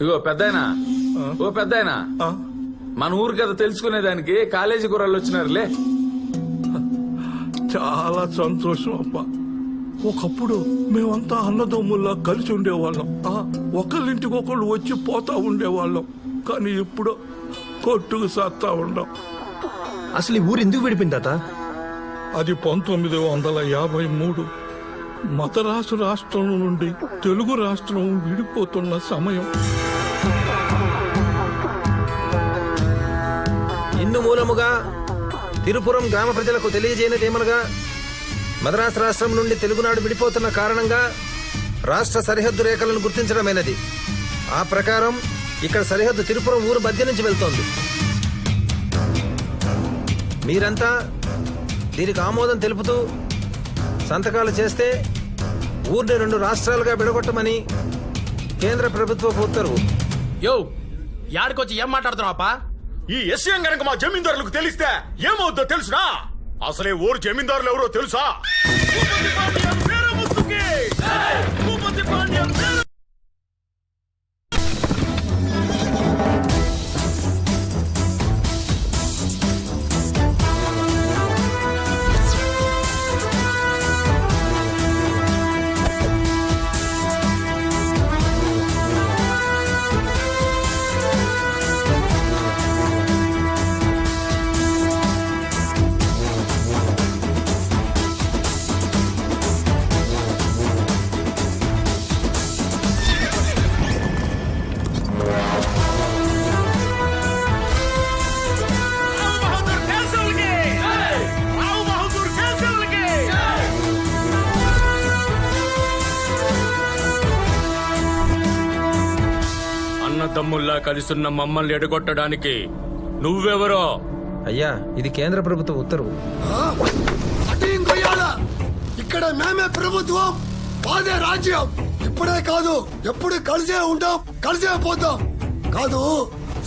ఇగో పెద్దాయనా, ఓ పెద్దాయనా, మన ఊరు కదా తెలుసుకునేదానికి కాలేజీ కుర్రాళ్ళు వచ్చినారులే. చాలా సంతోషం అబ్బా. ఒకప్పుడు మేమంతా అన్నదమ్ముల్లా కలిసి ఉండేవాళ్ళం. ఒకళ్ళింటికి ఒకళ్ళు వచ్చి పోతా ఉండేవాళ్ళం. కానీ ఇప్పుడు కొట్టుకు సత్తా ఉండం. అసలు ఈ ఊరు ఎందుకు విడిపోయింది తాత? అది 1953 మద్రాసు రాష్ట్రం నుండి తెలుగు రాష్ట్రం విడిపోతున్న సమయం. ఇందు మూలముగా తిరుపురం గ్రామ ప్రజలకు తెలియజేయనిదేమనగా మద్రాసు రాష్ట్రం నుండి తెలుగునాడు విడిపోతున్న కారణంగా రాష్ట్ర సరిహద్దు రేఖలను గుర్తించడమైనది. ఆ ప్రకారం ఇక్కడ సరిహద్దు తిరుపురం ఊరు మధ్య నుంచి వెళ్తోంది. మీరంతా దీనికి ఆమోదం తెలుపుతూ సంతకాలు చేస్తే ఊరిని 2 రాష్ట్రాలుగా విడగొట్టమని కేంద్ర ప్రభుత్వ ఉత్తర్వు. యో యాడికొచ్చి ఏం మాట్లాడుతున్నావా? ఈ విషయం గనక మా జమీందారులకు తెలిస్తే ఏమవుద్దో తెలుసునా? అసలే ఊరు జమీందారులు ఎవరో తెలుసా? తమ్ముల్లా కలిసున్న మమ్మల్ని ఎడగొట్టడానికి నువ్వెవరో? అయ్యా, ఇది కేంద్ర ప్రభుత్వ ఉత్తర్వు. ఇక్కడ మేమే ప్రభుత్వం, మాదే రాజ్యం. ఇప్పుడే కాదు, ఎప్పుడు కలిసే ఉంటాం, కలిసే పోతాం. కాదు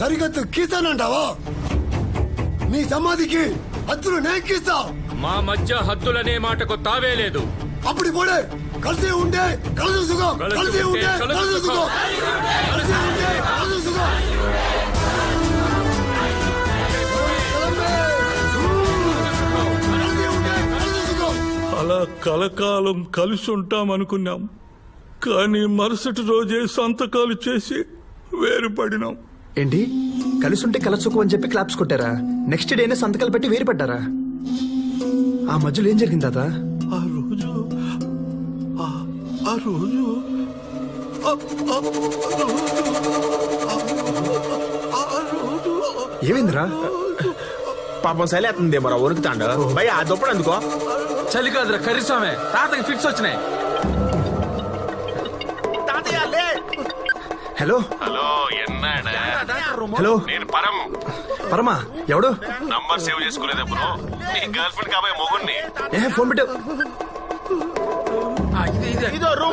సరిహద్దు గీస్తానంటావా? నీ సమాధికి హద్దులు నేకిస్తా. మా మధ్య హద్దులనే మాటకు తావే లేదు. అప్పుడు పోడే కలిసి ఉండే కలదు సుఖం, కలిసి ఉండే కలదు సుఖం, కలిసి ఉండే కలదు సుఖం. అలా కలకాలం కలిసి ఉంటామనుకున్నాం. కానీ మరుసటి రోజే సంతకాలు చేసి వేరుపడినాం. ఏంటి, కలిసి ఉంటే కలసుకు అని చెప్పి క్లాప్స్ కొట్టారా? నెక్స్ట్ డేనే సంతకాలు పెట్టి వేరుపడ్డారా? ఆ మధ్యలో ఏం జరిగింది తాత? ఏమైందిరా? పాపం సలేతుంది మరో ఉరుకుతాండు. భయ ఆ దుప్పడు అందుకో. చలి కాదురా కర్రీస్వామి, తాతకి ఫిట్స్ వచ్చినాయి. Hello hello, ఎన్నాడా? హలో, నేను పరం. పరమా ఎవడు? నంబర్ సేవ్ చేసుకోలేదా బ్రో? నీ గర్ల్ ఫ్రెండ్ కాబోయే మొగుణ్ణి. ఫోన్ పెట్టావు? ఇదో రూమ్.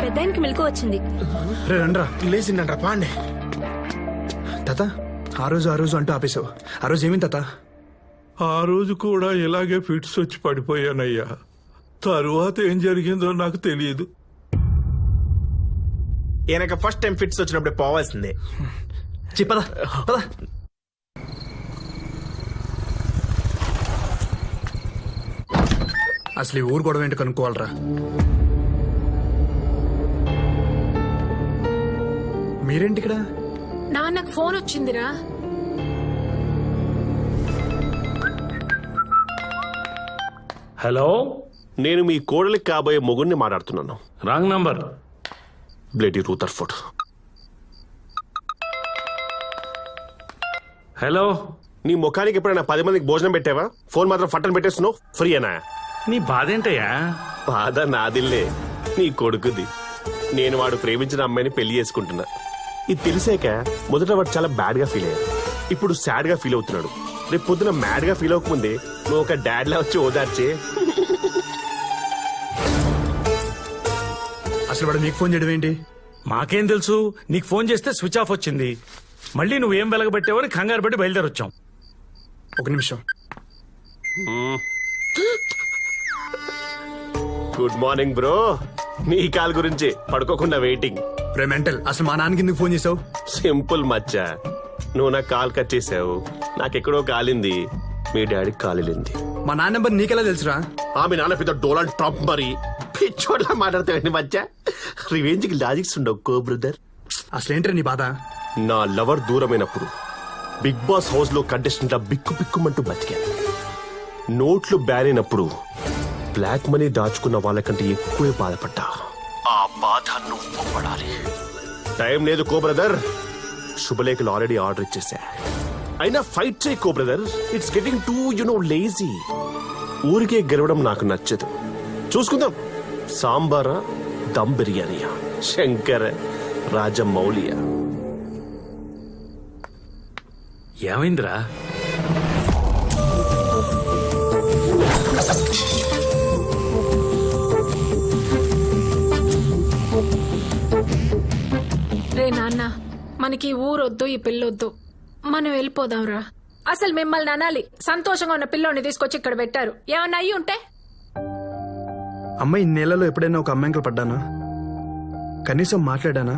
పెద్దాయనకి మెలకు వచ్చింది. రండ్రా. లేచిందంట పాండే. తాత, ఆ రోజు అంటూ ఆపేశావు. ఆ రోజు ఏమైంది తాత? ఆ రోజు కూడా ఇలాగే ఫిట్స్ వచ్చి పడిపోయానయ్యా. తరువాత ఏం జరిగిందో నాకు తెలియదు. ఈయనక ఫస్ట్ టైం ఫిట్స్ వచ్చినప్పుడు పోవాల్సిందే. పద పద. అసలు ఈ ఊరు గొడవ ఏంటి కనుక్కోవాలరా. మీరేంటి ఇక్కడ? నాన్నకు ఫోన్ వచ్చిందిరా. హలో, నేను మీ కోడలికి కాబోయే మొగుణ్ణి మాట్లాడుతున్నాను. Wrong number. బ్లేడీ రూథర్ఫోర్డ్. హలో, నీ ముఖానికి ఎప్పుడైనా 10 మందికి భోజనం పెట్టావా? ఫోన్ మాత్రం ఫట్టని పెట్టేస్తున్నావు. ఫ్రీ అనా? నీ బాధ ఏంటయ్యా? బాధ నాదిల్లే, నీ కొడుకుది. నేను వాడు ప్రేమించిన అమ్మాయిని పెళ్లి చేసుకుంటున్నా. ఇది తెలిసాక మొదట వాడు చాలా బ్యాడ్ గా ఫీల్ అయ్యాడు. ఇప్పుడు సాడ్ గా ఫీల్ అవుతున్నాడు. రేపు పొద్దున మ్యాడ్ గా ఫీల్ అవ్వకముందే నువ్వు ఒక డాడ్ లా వచ్చి ఓదార్చే. అసలు వాడు మీకు ఫోన్ చేయడం ఏంటి? మాకేం తెలుసు, నీకు ఫోన్ చేస్తే స్విచ్ ఆఫ్ వచ్చింది. మళ్ళీ నువ్వేం వెలగబెట్టావని కంగారు పట్టి బయలుదేరొచ్చాం. ఒక నిమిషం. Good morning bro. నీ కాల్ గురించి పడుకోకుండా వెయిటింగ్. రే మెంటల్, అసలు మా నాన్నకి ఎందుకు ఫోన్ చేసావు? సింపుల్ మచ్చా, నువ్వు నాకు కాల్ కట్ చేసావు, నాకెక్కడో కాలింది, మీ డాడీకి కాలింది. మా నాన్న నెంబర్ నీకెలా తెలుసురా? మీ నాన్న పెద్ద డోనాల్డ్ ట్రంప్ మరి పిచ్చోడ్లా మాట్లాడతావండి మచ్చా. రివెంజ్ కి లాజిక్స్ ఉండవు కో బ్రదర్. అసలు ఏంట్రా నీ బాధ? నా లవర్ దూరమైనప్పుడు బిగ్ బాస్ హౌస్ లో కంటెస్టెంట్ బిక్కు బిక్కుమంటూ బతికాను. నోట్లు బ్యాన్ అయినప్పుడు బ్లాక్ మనీ దాచుకున్న వాళ్ళకంటే ఎక్కువే బాధపడ్డా. ఆ బాధ నువ్వు పడాలి. టైం లేదు కో బ్రదర్, శుభలేఖలు ఆల్రెడీ ఆర్డర్ ఇచ్చేసా. అయినా ఫైట్ చేయి co brother, it's getting too lazy. ఊరికే గెలవడం నాకు నచ్చదు. చూసుకుందాం, సాంబారా దమ్ బిర్యానీయా, శంకర రాజమౌళియా? ఏమైందిరా? రే నాన్న, మనకి ఈ ఊరొద్దు, ఈ పిల్లొద్దు, మనం వెళ్ళిపోదాంరా. అసలు మిమ్మల్ని అనాలి, సంతోషంగా ఉన్న పిల్లోని తీసుకొచ్చి ఇక్కడ పెట్టారు. ఏమన్నా అయ్యి ఉంటే? అమ్మ, ఇన్నేళ్లలో ఎప్పుడైనా ఒక అమ్మాయికి పడ్డానా? కనీసం మాట్లాడానా?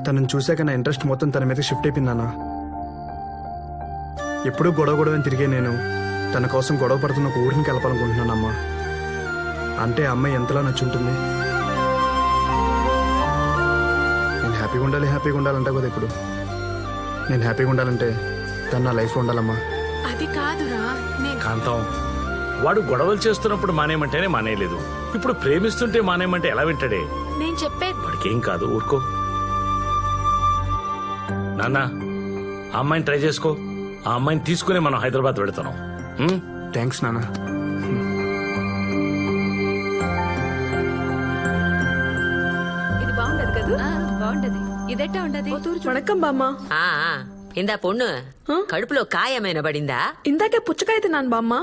తనని చూశాక నా ఇంట్రెస్ట్ మొత్తం తన మీద షిఫ్ట్ అయిపోయిందానా? ఎప్పుడూ గొడవ తిరిగే నేను తన కోసం గొడవ పడుతున్న ఒక ఊరిని కలపాలనుకుంటున్నానమ్మా. అంటే ఆ అమ్మాయి ఎంతలా నచ్చుంటుంది? నేను హ్యాపీగా ఉండాలంటే కదా ఇప్పుడు. నేను హ్యాపీగా ఉండాలంటే తను నా లైఫ్లో ఉండాలమ్మా. అది కాదురా, నేను కాంతం, వాడు గొడవలు చేస్తున్నప్పుడు మానేయమంటేనే మానేయలేదు, ఇప్పుడు ప్రేమిస్తుంటే మానేయమంటే ఎలా వింటాడే? నేను చెప్పేది వాడికేం కాదు, ఊరుకో. నాన్న, ఆ అమ్మాయిని ట్రై చేసుకో. ఆ అమ్మాయిని తీసుకుని మనం హైదరాబాద్ వెళుతున్నాం. థ్యాంక్స్ నాన్న. ఇది బాగుండదు కదా? బాగుంటది. ఇదెట్టా ఉండదు? వణకం బామ్మ. ఇందా పొన్ను కడుపులో కాయమైన పడిందా? ఇందాకే పుచ్చకాయ తిన్నాను బామ్మ.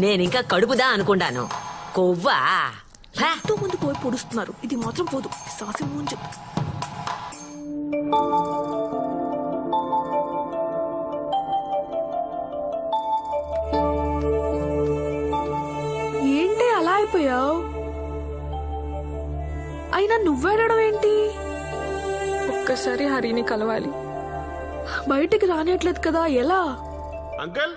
నేనింకా కడుపుదా అనుకుంటాను. కొవ్వా ఎంతో ముందు పోయి పొడుస్తున్నారు, ఇది మాత్రం పోదు. సాసి మోహన్ చెప్పు. ఏంటి అలా అయిపోయావు? అయినా నువ్వేడడం ఏంటి? ఒక్కసారి హరిని కలవాలి. బయటికి రానియట్లేదు కదా, ఎలా? అంకల్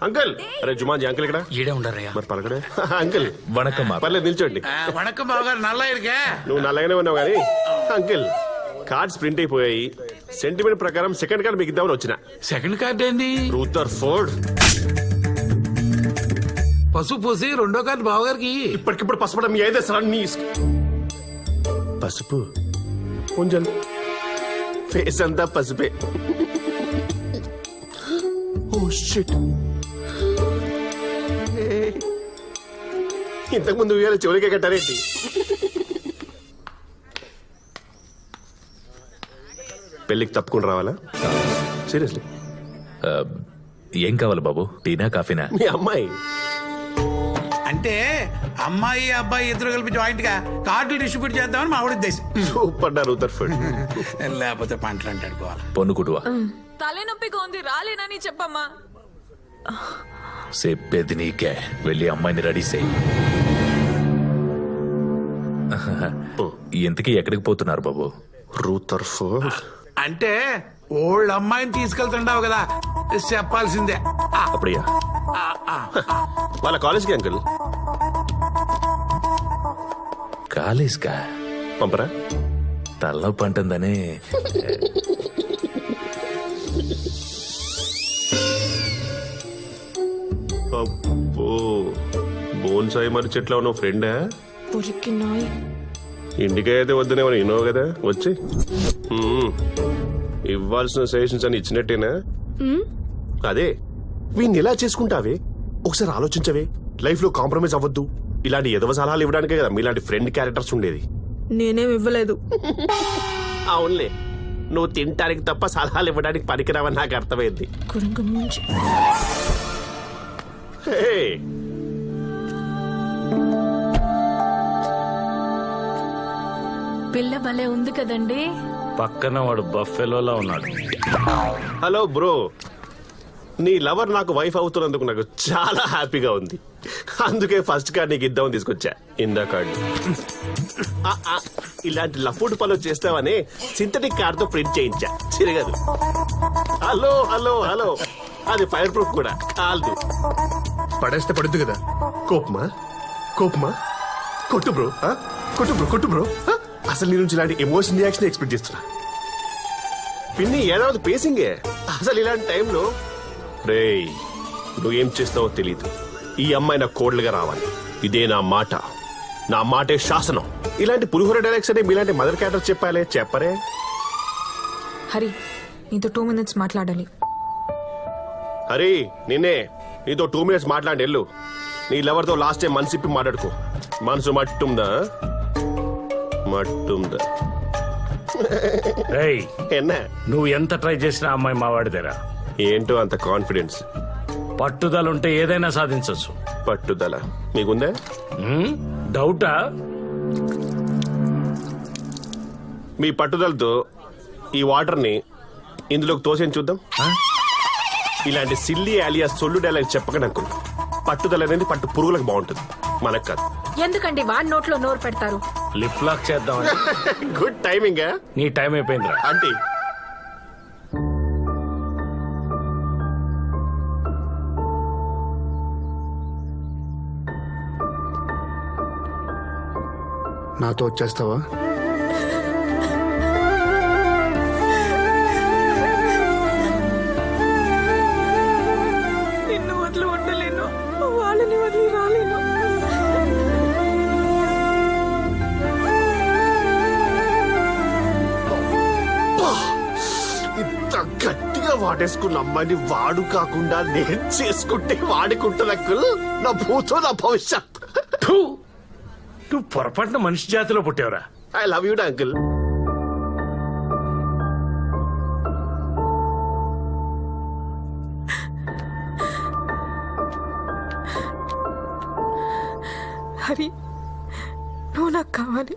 అంకల్, అరే జుమాజీ అంకల్ ఇక్కడ ఈడే ఉండరయ్యా. మరి పలకడే. అంకల్ వణకం పర్లేదు, నిల్చోండి. వణకం బావగారు, నల్ల ఇరుగా. నువ్వు నల్లగానే ఉన్నావు కానీ అంకిల్ కార్డ్స్ ప్రింట్ అయిపోయాయి. సెంటిమెంట్ ప్రకారం సెకండ్ కార్డ్ మీకు ఇద్దామని వచ్చిన. సెకండ్ కార్డ్ ఏంది? రూతర్ ఫోర్డ్. పసుపు పూసి రెండో కార్డు బావగారికి. ఇప్పటికిప్పుడు పసుపడం మీ అయితే సార్ నీ పసుపు కొంచెం ఫేస్ అంతా పసుపే. ఓ షిట్, ఇంతకుముందు ఉయ్యాల చివరికే కట్టారేంటి? పెళ్ళికి తప్పకుండా రావాలా? సీరియస్లీ? ఏం కావాలి బాబు, టీనా కాఫీనా? మీ అమ్మాయి అంటే అమ్మాయి అబ్బాయి ఇద్దరు కలిపి జాయింట్ గా కార్డులు డిస్ట్రిబ్యూట్ చేద్దామని మా ఆవిడ ఉద్దేశం. Super Rutherford. లేకపోతే పంటలు అంటాడుకోవాలి. పొన్నుకుటువా తలనొప్పిగా ఉంది, రాలేనని చెప్పమ్మా. చెప్పేది నీకే, వెళ్ళి అమ్మాయిని రెడీ చేయి. ఇంతకీ ఎక్కడికి పోతున్నారు బాబు? రూతర్ ఫోర్డ్ అంటే ఓల్డ్ అమ్మాయిని తీసుకెళ్తుండవు కదా, చెప్పాల్సిందే. అప్పుడయ్యా వాళ్ళ కాలేజ్కి అంకుల్. కాలేజ్కా? పంపరా? తలనొప్పి అంటుందని. అబ్బో, బోన్సాయి మరి చెట్ల ఉన్న ఫ్రెండా? ఇంటికి అయితే వద్దనే మనం విన్నావు కదా, వచ్చి ఇవ్వాల్సిన సజెషన్స్ అని ఇచ్చినట్టేనా? అదే వీడిని ఎలా చేసుకుంటావే ఒకసారి ఆలోచించవే. లైఫ్ లో కాంప్రమైజ్ అవ్వద్దు. ఇలాంటి ఎదవ సలహాలు ఇవ్వడానికే కదా మీలాంటి ఫ్రెండ్ క్యారెక్టర్స్ ఉండేది. నేనేం ఇవ్వలేదు. అవునులే, నువ్వు తినటానికి తప్ప సలహాలు ఇవ్వడానికి పనికిరావని నాకు అర్థమైంది. హే, పిల్ల భలే ఉంది కదండి. పక్కన వాడు బఫెలోలా ఉన్నాడు. హలో బ్రో, నీ లవర్ నాకు వైఫ్ అవుతున్నందుకు నాకు చాలా హ్యాపీగా ఉంది. అందుకే ఫస్ట్ కార్డ్ నీకు ఇద్దామని తీసుకొచ్చా. ఇందా కార్డు. ఇలాంటి లఫుడ్ పనులు చేస్తావని సింథటిక్ కార్డ్ తో ప్రింట్ చేయించా. చిరగదు. హలో హలో హలో, అది ఫైర్ ప్రూఫ్ కూడా కాదు. పడేస్తే పడుద్ది కదా. కోపమా కోపమా? కొట్టు బ్రో, కొట్టు బ్రో, కొట్టు బ్రో. అసలు నీ నుంచి ఇలాంటి ఎమోషన్ రియాక్షన్ ఎక్స్పెక్ట్ చేస్తున్నా. పిన్ని ఏడాది పేసింగే. అసలు ఇలాంటి టైంలో రేయ్, నువ్వేం చేస్తావో తెలీదు. ఈ అమ్మాయి నా కోడలుగా రావాలి. ఇదే నా మాట, నా మాటే శాసనం. ఇలాంటి పులిహోర డైలాగ్స్ అంటే మీలాంటి మదర్ క్యారెక్టర్ చెప్పాలే, చెప్పరే. హరి నీతో 2 minutes మాట్లాడాలి. హరి, నిన్నే నీతో 2 minutes మాట్లాడి వెళ్ళు. నీ లవర్తో లాస్ట్ టైం మనసిప్పి మాట్లాడుకో. మనసు మట్టుందా? మట్టుందా? రేయ్, ఎన్నా నువ్వు ఎంత ట్రై చేసినా అమ్మాయి మావాడిదేరా. ఏంటో అంత కాన్ఫిడెన్స్? పట్టుదలుంటే ఏదైనా సాధించొచ్చు. పట్టుదల మీకుందా? డౌటా? మీ పట్టుదలతో ఈ వాటర్ ని ఇందులోకి తోసేని చూద్దాం. ఇలాంటి సిల్లీ ఆలియా సొల్లు డైలాగ్ చెప్పకండి అంకుల్. పట్టుదల అనేది పట్టు పురుగులకు బాగుంటుంది, మనకు కాదు. ఎందుకండి వాడి నోట్లో నోరు పెడతారు? లిప్ లాక్ చేద్దామని. Good timing. నీ టైం అయిపోయిందిరా. ఆంటీ, నాతో వచ్చేస్తావా? నిన్ను వదిలి ఉండలేను, వాళ్ళని వదిలి రాలేను. ఇంత గట్టిగా వాడేసుకున్న అమ్మాయిని వాడు కాకుండా నేను చేసుకుంటే వాడుకుంటున్న అంకుల్. నా భూతో నా భవిష్యత్. ఫు! నువ్వు పొరపాటున మనిషి జాతిలో పుట్టావురా. I love you uncle. Hari నువ్వు నాకు కావాలి.